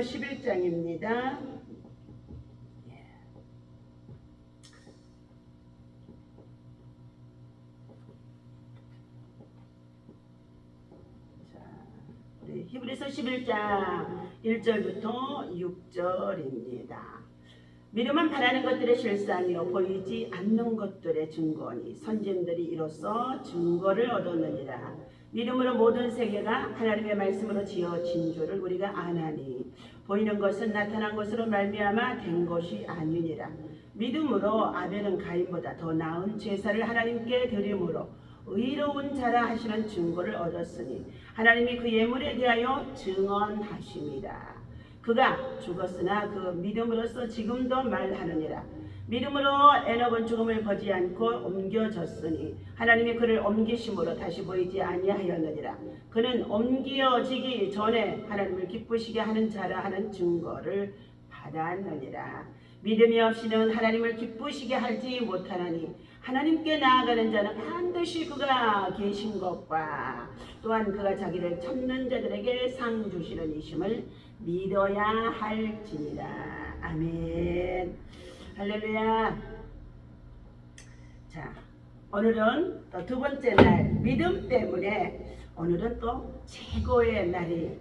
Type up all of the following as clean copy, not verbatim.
11장입니다. 히브리서 11장 1절부터 6절입니다. 믿음은 바라는 것들의 실상이요 보이지 않는 것들의 증거니 선진들이 이로써 증거를 얻었느니라. 믿음으로 모든 세계가 하나님의 말씀으로 지어진 줄을 우리가 아나니 보이는 것은 나타난 것으로 말미암아 된 것이 아니니라. 믿음으로 아벨은 가인보다 더 나은 제사를 하나님께 드림으로 의로운 자라 하시는 증거를 얻었으니 하나님이 그 예물에 대하여 증언하심이라. 그가 죽었으나 그 믿음으로써 지금도 말하느니라. 믿음으로 에녹은 죽음을 보지 않고 옮겨졌으니 하나님이 그를 옮기심으로 다시 보이지 아니하였느니라. 그는 옮겨지기 전에 하나님을 기쁘시게 하는 자라 하는 증거를 받았느니라. 믿음이 없이는 하나님을 기쁘시게 하지 못하나니 하나님께 나아가는 자는 반드시 그가 계신 것과 또한 그가 자기를 찾는 자들에게 상 주시는 이심을 믿어야 할지니라. 아멘. 할렐루야. 자, 오늘은 또 두 번째 날 믿음 때문에 오늘은 또 최고의 날이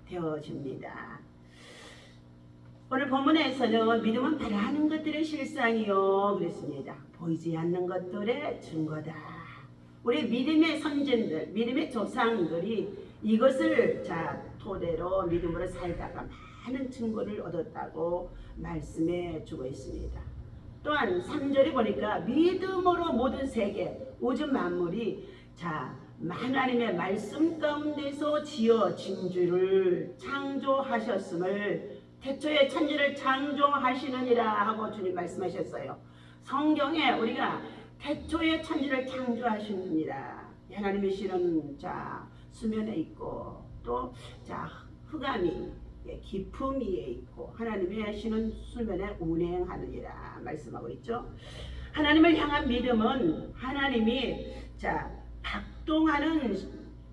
되어집니다. 오늘 본문에서는 믿음은 바라는 것들의 실상이요 그랬습니다. 보이지 않는 것들의 증거다. 우리 믿음의 선진들, 믿음의 조상들이 이것을 토대로 믿음으로 살다가 많은 증거를 얻었다고 말씀해 주고 있습니다. 또한 3절에 보니까 믿음으로 모든 세계, 우주 만물이 하나님의 말씀 가운데서 지어진 줄을 창조하셨음을 태초에 천지를 창조하시느니라 하고 주님 말씀하셨어요. 성경에 우리가 태초에 천지를 창조하시느니라. 하나님의 실은 수면에 있고 또 흑암이 깊음 위에 있고 하나님의 신은 수면에 운행하느니라 말씀하고 있죠. 하나님을 향한 믿음은 하나님이 박동하는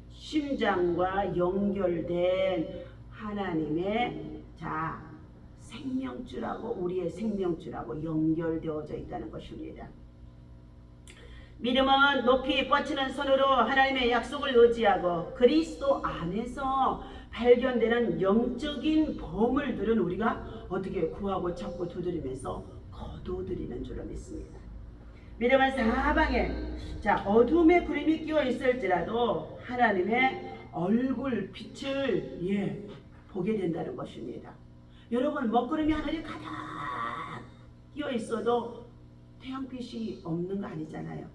심장과 연결된 하나님의 생명줄하고 우리의 생명줄하고 연결되어져 있다는 것입니다. 믿음은 높이 뻗치는 손으로 하나님의 약속을 의지하고 그리스도 안에서 발견되는 영적인 보물들은 우리가 어떻게 구하고 찾고 두드리면서 거두드리는 줄로 믿습니다. 믿음은 사방에 어둠의 구름이 끼어 있을지라도 하나님의 얼굴 빛을 보게 된다는 것입니다. 여러분, 먹구름이 하늘에 가득 끼어 있어도 태양빛이 없는 거 아니잖아요.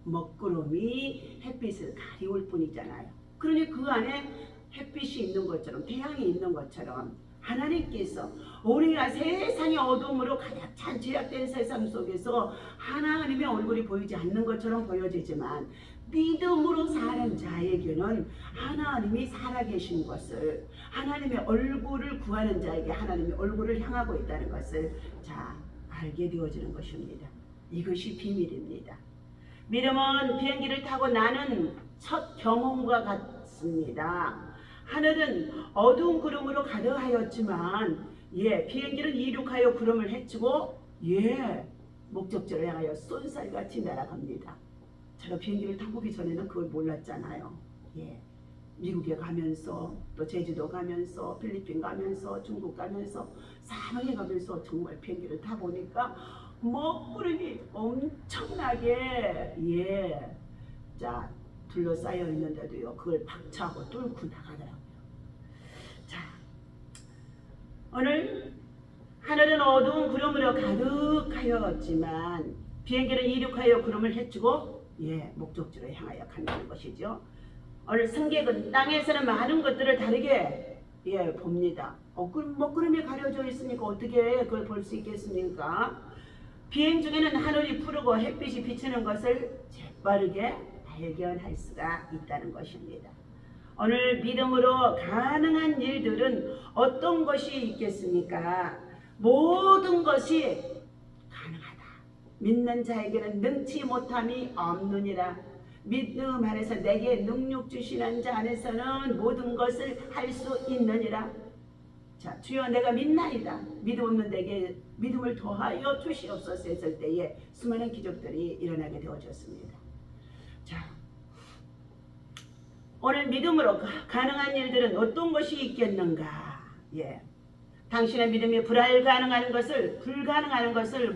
먹구름이 햇빛을 가리울 뿐이잖아요. 그러니 그 안에 햇빛이 있는 것처럼 태양이 있는 것처럼 하나님께서 우리가 세상의 어둠으로 가득 찬 죄악된 세상 속에서 하나님의 얼굴이 보이지 않는 것처럼 보여지지만 믿음으로 사는 자에게는 하나님이 살아계신 것을, 하나님의 얼굴을 구하는 자에게 하나님의 얼굴을 향하고 있다는 것을 알게 되어지는 것입니다. 이것이 비밀입니다. 믿음은 비행기를 타고 나는 첫 경험과 같습니다. 하늘은 어두운 구름으로 가득하였지만 비행기는 이륙하여 구름을 헤치고 목적지를 향하여 쏜살같이 날아갑니다. 제가 비행기를 타보기 전에는 그걸 몰랐잖아요. 미국에 가면서 또 제주도 가면서 필리핀 가면서 중국 가면서 사방에 가면서 정말 비행기를 타보니까 먹구름이 엄청나게 둘러싸여 있는데도요 그걸 박차고 뚫고 나가더라고요. 오늘 하늘은 어두운 구름으로 가득하였지만 비행기는 이륙하여 구름을 헤치고 목적지로 향하여 간다는 것이죠. 오늘 승객은 땅에서는 많은 것들을 다르게 봅니다. 먹구름이 가려져 있으니까 어떻게 그걸 볼 수 있겠습니까? 비행 중에는 하늘이 푸르고 햇빛이 비치는 것을 재빠르게 발견할 수가 있다는 것입니다. 오늘 믿음으로 가능한 일들은 어떤 것이 있겠습니까? 모든 것이 가능하다. 믿는 자에게는 능치 못함이 없느니라. 믿음 안에서 내게 능력 주시는 자 안에서는 모든 것을 할 수 있느니라. 자, 주여 내가 믿나이다. 믿음 없는 내게 믿음을 더하여 주시옵소서 했을 때에 수많은 기적들이 일어나게 되어졌습니다. 자, 오늘 믿음으로 가능한 일들은 어떤 것이 있겠는가? 예. 당신의 믿음이 불가능한 것을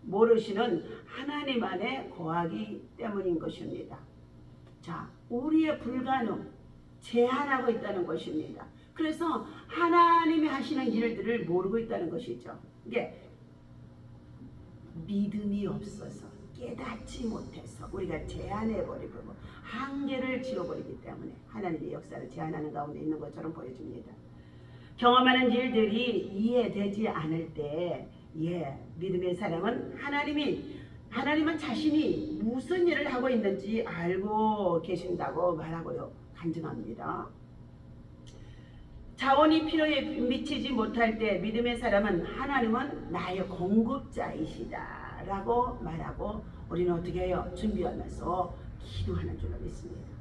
모르시는 하나님 안에 거하기 때문인 것입니다. 자, 우리의 불가능 제한하고 있다는 것입니다. 그래서 하나님이 하시는 일들을 모르고 있다는 것이죠. 이게 믿음이 없어서 깨닫지 못해서 우리가 제한해버리고 한계를 지어버리기 때문에 하나님의 역사를 제한하는 가운데 있는 것처럼 보여집니다. 경험하는 일들이 이해되지 않을 때 믿음의 사람은 하나님은 자신이 무슨 일을 하고 있는지 알고 계신다고 말하고요. 간증합니다. 자원이 필요에 미치지 못할 때 믿음의 사람은 하나님은 나의 공급자이시다 라고 말하고 우리는 어떻게 해요? 준비하면서 기도하는 줄로 믿습니다.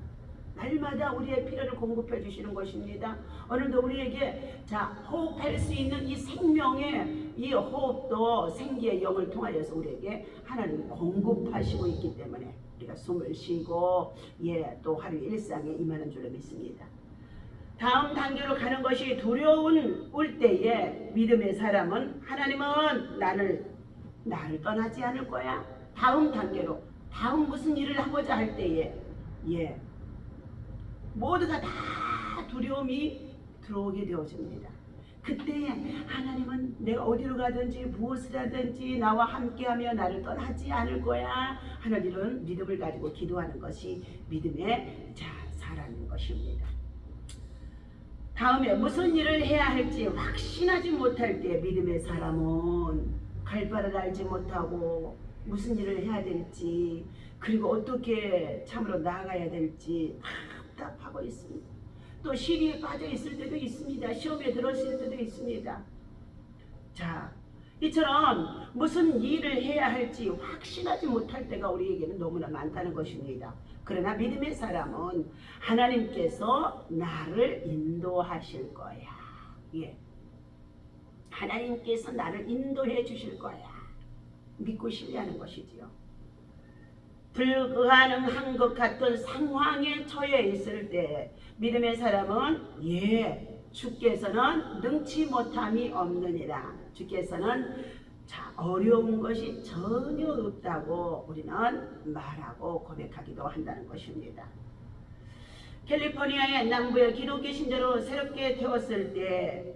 날마다 우리의 필요를 공급해 주시는 것입니다. 오늘도 우리에게 호흡할 수 있는 이 생명의 이 호흡도 생기의 영을 통하여서 우리에게 하나님이 공급하시고 있기 때문에 우리가 숨을 쉬고 또 하루 일상에 임하는 줄로 믿습니다. 다음 단계로 가는 것이 두려울 때에 믿음의 사람은 하나님은 나를 떠나지 않을 거야. 다음 단계로 다음 무슨 일을 하고자 할 때에 모두가 다 두려움이 들어오게 되어집니다. 그때 하나님은 내가 어디로 가든지 무엇을 하든지 나와 함께하며 나를 떠나지 않을 거야 하는 이런 믿음을 가지고 기도하는 것이 믿음의 사람인 것입니다. 다음에 무슨 일을 해야 할지 확신하지 못할 때 믿음의 사람은 갈 바를 알지 못하고 무슨 일을 해야 될지 그리고 어떻게 참으로 나아가야 될지 답답하고 있습니다. 또 시리에 빠져 있을 때도 있습니다. 시험에 들었을 때도 있습니다. 자, 이처럼 무슨 일을 해야 할지 확신하지 못할 때가 우리에게는 너무나 많다는 것입니다. 그러나 믿음의 사람은 하나님께서 나를 인도하실 거야. 하나님께서 나를 인도해 주실 거야. 믿고 신뢰하는 것이지요. 불가능한 것 같은 상황에 처해 있을 때 믿음의 사람은 주께서는 능치 못함이 없느니라. 주께서는 어려운 것이 전혀 없다고 우리는 말하고 고백하기도 한다는 것입니다. 캘리포니아의 남부의 기독교 신자로 새롭게 되었을 때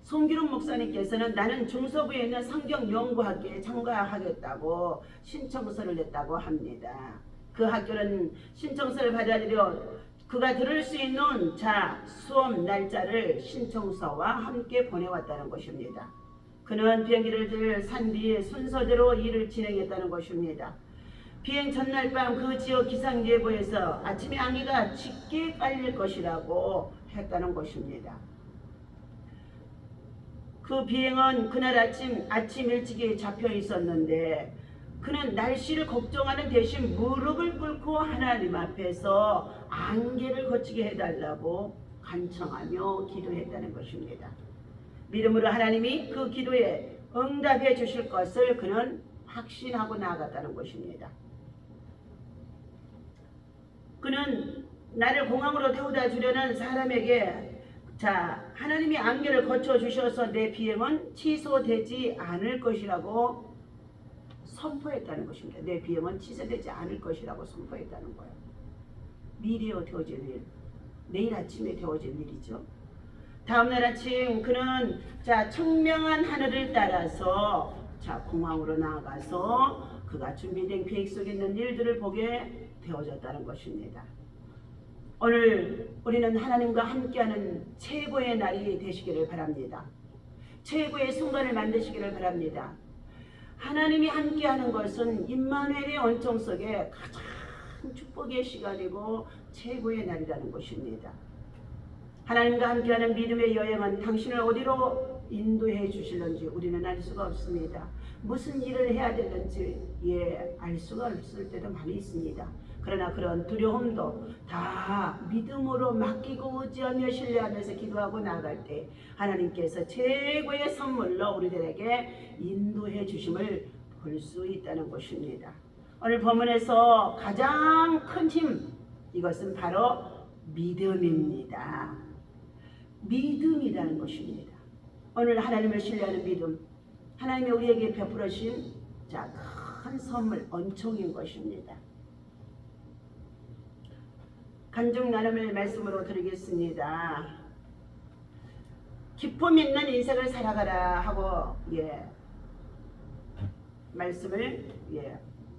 송기룡 목사님께서는 나는 중서부에 있는 성경연구학교에 참가하겠다고 신청서를 냈다고 합니다. 그 학교는 신청서를 받아들여 그가 들을 수 있는 수업 날짜를 신청서와 함께 보내왔다는 것입니다. 그는 비행기를 산 뒤에 순서대로 일을 진행했다는 것입니다. 비행 전날 밤 그 지역 기상예보에서 아침에 안개가 짙게 깔릴 것이라고 했다는 것입니다. 그 비행은 그날 아침 일찍이 잡혀 있었는데 그는 날씨를 걱정하는 대신 무릎을 꿇고 하나님 앞에서 안개를 거치게 해달라고 간청하며 기도했다는 것입니다. 믿음으로 하나님이 그 기도에 응답해 주실 것을 그는 확신하고 나아갔다는 것입니다. 그는 나를 공항으로 태우다 주려는 사람에게 하나님이 안개를 거쳐 주셔서 내 비행은 취소되지 않을 것이라고 선포했다는 것입니다. 내 비행은 취소되지 않을 것이라고 선포했다는 거예요. 미리 되어질 일, 내일 아침에 되어질 일이죠. 다음날 아침 그는 청명한 하늘을 따라서 공항으로 나아가서 그가 준비된 계획 속에 있는 일들을 보게 되어졌다는 것입니다. 오늘 우리는 하나님과 함께하는 최고의 날이 되시기를 바랍니다. 최고의 순간을 만드시기를 바랍니다. 하나님이 함께하는 것은 임마누엘의 언총 속에 가장 축복의 시간이고 최고의 날이라는 것입니다. 하나님과 함께하는 믿음의 여행은 당신을 어디로 인도해 주실는지 우리는 알 수가 없습니다. 무슨 일을 해야 되는지 알 수가 없을 때도 많이 있습니다. 그러나 그런 두려움도 다 믿음으로 맡기고 의지하며 신뢰하면서 기도하고 나아갈 때 하나님께서 최고의 선물로 우리들에게 인도해 주심을 볼 수 있다는 것입니다. 오늘 본문에서 가장 큰 힘, 이것은 바로 믿음입니다. 믿음이라는 것입니다. 오늘 하나님을 신뢰하는 믿음, 하나님이 우리에게 베풀어 주신 큰 선물,恩寵인 것입니다. 간증 나눔을 말씀으로 드리겠습니다. 기쁨 있는 인생을 살아가라 하고 말씀을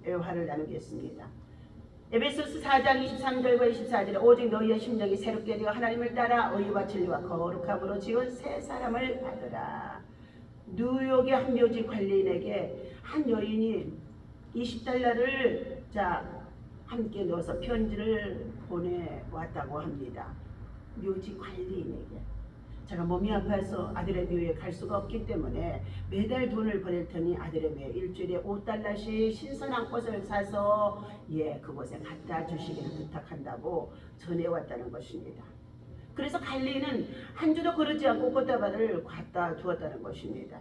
애화를 나누겠습니다. 에베소서 4장 23절과 24절에 오직 너희의 심령이 새롭게 되어 하나님을 따라 의와 진리와 거룩함으로 지은 새 사람을 받으라. 뉴욕의 한 묘지 관리인에게 한 여인이 20달러를 함께 넣어서 편지를 보내왔다고 합니다. 묘지 관리인에게. 제가 몸이 아파서 아들의 묘에 갈 수가 없기 때문에 매달 돈을 보낼 테니 아들의 묘에 일주일에 5달러씩 신선한 꽃을 사서 그곳에 갖다 주시기를 부탁한다고 전해왔다는 것입니다. 그래서 관리인은 한 주도 거르지 않고 꽃다발을 갖다 두었다는 것입니다.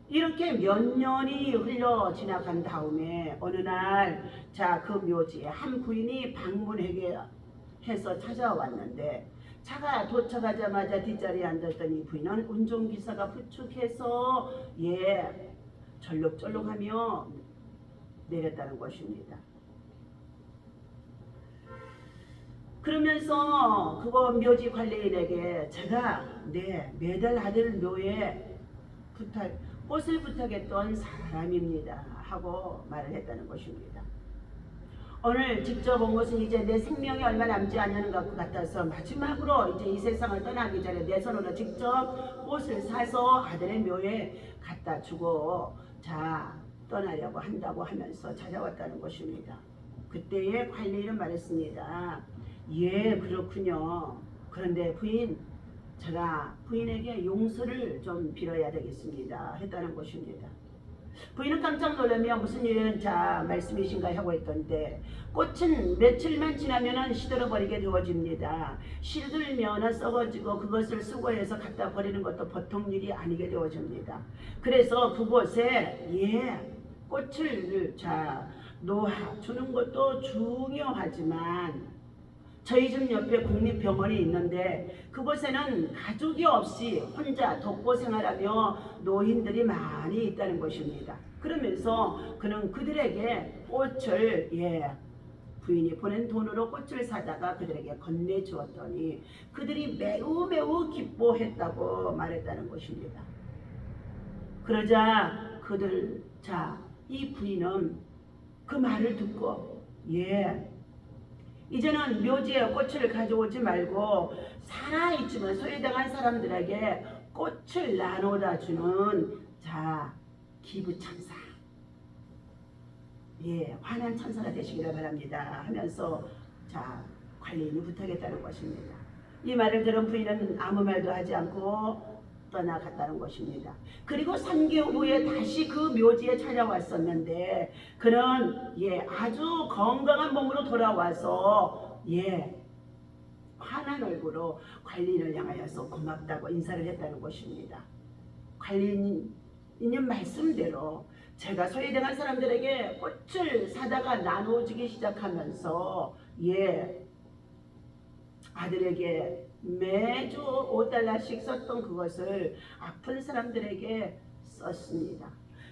이렇게 몇 년이 흘러 지나간 다음에 어느 날 그 묘지에 한 부인이 방문하게 해서 찾아왔는데 차가 도착하자마자 뒷자리에 앉았더니 부인은 운전기사가 부축해서 절룩절룩하며 내렸다는 것입니다. 그러면서 그거 묘지 관리인에게 제가 매달 아들 묘에 꽃을 부탁했던 사람입니다 하고 말을 했다는 것입니다. 오늘 직접 온 것은 이제 내 생명이 얼마 남지 않는 것 같아서 마지막으로 이제 이 세상을 떠나기 전에 내 손으로 직접 꽃을 사서 아들의 묘에 갖다 주고 떠나려고 한다고 하면서 찾아왔다는 것입니다. 그때의 관리인은 말했습니다. 그렇군요. 그런데 부인, 제가 부인에게 용서를 좀 빌어야 되겠습니다 했다는 것입니다. 부인은 깜짝 놀라며 무슨 일은 말씀이신가 하고 있던데 꽃은 며칠만 지나면 시들어버리게 되어집니다. 시들면 썩어지고 그것을 수거해서 갖다 버리는 것도 보통 일이 아니게 되어집니다. 그래서 그곳에 꽃을 놓아주는 것도 중요하지만 저희 집 옆에 국립병원이 있는데 그곳에는 가족이 없이 혼자 독고 생활하며 노인들이 많이 있다는 것입니다. 그러면서 그는 그들에게 꽃을 부인이 보낸 돈으로 꽃을 사다가 그들에게 건네주었더니 그들이 매우 기뻐했다고 말했다는 것입니다. 그러자 이 부인은 그 말을 듣고 이제는 묘지에 꽃을 가져오지 말고 살아있지만 소외당한 사람들에게 꽃을 나눠다 주는 기부천사, 환한 천사가 되시기를 바랍니다 하면서 관리인이 부탁했다는 것입니다. 이 말을 들은 부인은 아무 말도 하지 않고 떠나갔다는 것입니다. 그리고 3개월 후에 다시 그 묘지에 찾아왔었는데 그는 아주 건강한 몸으로 돌아와서 환한 얼굴로 관리인을 향하여서 고맙다고 인사를 했다는 것입니다. 관리인은 말씀대로 제가 소외당한 사람들에게 꽃을 사다가 나눠주기 시작하면서 아들에게 매주 5달러씩 썼던 그것을 아픈 사람들에게 썼습니다.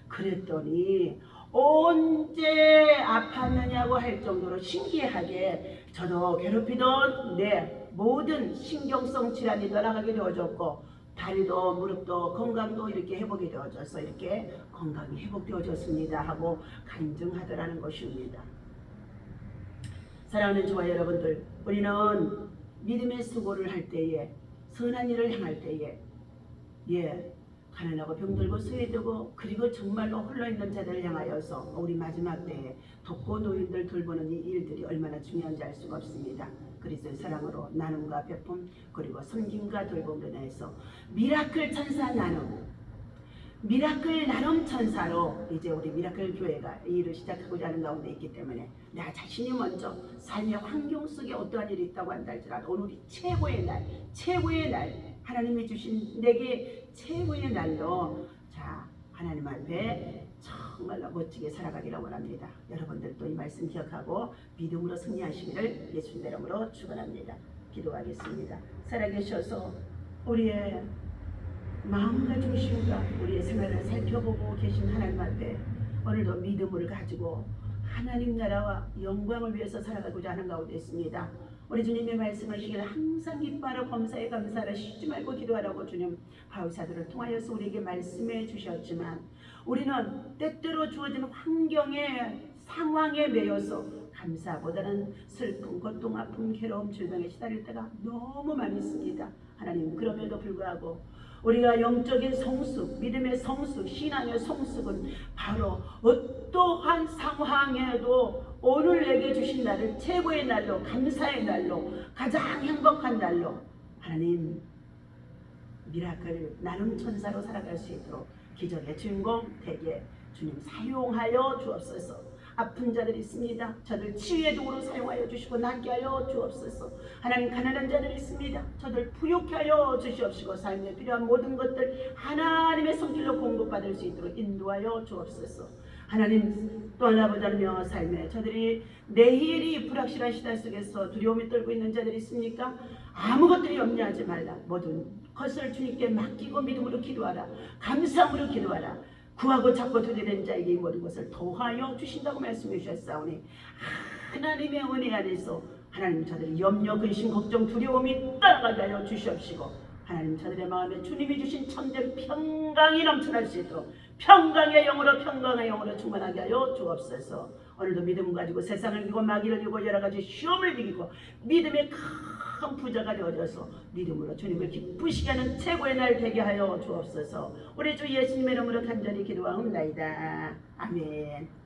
그랬더니 언제 아팠느냐고 할 정도로 신기하게 저도 괴롭히던 내 모든 신경성 질환이 떠나가게 되어졌고 다리도 무릎도 건강도 이렇게 회복이 되어져서 이렇게 건강이 회복되어졌습니다 하고 간증하더라는 것입니다. 사랑하는 저와 여러분들, 우리는 믿음의 수고를 할 때에 선한 일을 향할 때에 가난하고 병들고 소외되고 그리고 정말로 홀로있는 자들을 향하여서 우리 마지막 때에 독고 노인들 돌보는 이 일들이 얼마나 중요한지 알 수가 없습니다. 그리스도의 사랑으로 나눔과 베품 그리고 섬김과 돌봄으로 인해서 미라클 천사 나눔 미라클 나눔 천사로 이제 우리 미라클 교회가 이 일을 시작하고자 하는 가운데 있기 때문에 나 자신이 먼저 삶의 환경 속에 어떠한 일이 있다고 한다 할지라도 오늘이 최고의 날 하나님이 주신 내게 최고의 날로 자 하나님 앞에 정말로 멋지게 살아가기를 원합니다. 여러분들도 이 말씀 기억하고 믿음으로 승리하시기를 예수님 이름으로 축원합니다. 기도하겠습니다. 살아계셔서 우리의 마음과 중심과 우리의 생활을 살펴보고 계신 하나님 앞에 오늘도 믿음을 가지고 하나님 나라와 영광을 위해서 살아가고자 하는 가운데 있습니다. 우리 주님의 말씀하시기를 항상 기뻐하라 범사에 감사하라 쉬지 말고 기도하라고 주님 바울사도를 통하여서 우리에게 말씀해 주셨지만 우리는 때때로 주어진 환경에 상황에 매여서 감사보다는 슬픔, 고통, 아픔, 괴로움, 질병에 시달릴 때가 너무 많이 있습니다. 하나님 그럼에도 불구하고 우리가 영적인 성숙, 믿음의 성숙, 신앙의 성숙은 바로 어떠한 상황에도 오늘 내게 주신 날을 최고의 날로, 감사의 날로, 가장 행복한 날로 하나님 미라클 나눔 천사로 살아갈 수 있도록 기적의 주인공 되게 주님 사용하여 주옵소서. 아픈 자들이 있습니다. 저들 치유의 도구로 사용하여 주시고 낫게 하여 주옵소서. 하나님 가난한 자들이 있습니다. 저들 부욕케 하여 주시옵시고 삶에 필요한 모든 것들 하나님의 손길로 공급받을 수 있도록 인도하여 주옵소서. 하나님 또 하나보다는요 삶에 저들이 내일이 불확실한 시대 속에서 두려움이 떨고 있는 자들이 있습니까? 아무것도 염려하지 말라. 모든 것을 주님께 맡기고 믿음으로 기도하라. 감사함으로 기도하라. 구하고 찾고 두드리는 자에게 이 모든 것을 더하여 주신다고 말씀해 주셨사오니 하나님의 은혜 안에서 하나님 저들의 염려, 근심, 걱정, 두려움이 떠나가게 하여 주시옵시고 하나님 저들의 마음에 주님이 주신 참된 평강이 넘쳐날 수 있도록 평강의 영으로 충만하게 하여 주옵소서. 오늘도 믿음 가지고 세상을 이기고 마귀를 이기고 여러 가지 시험을 이기고 믿음의 큰 부자가 되어져서 믿음으로 주님을 기쁘시게 하는 최고의 날 되게 하여 주옵소서. 우리 주 예수님의 이름으로 간절히 기도하옵나이다. 아멘.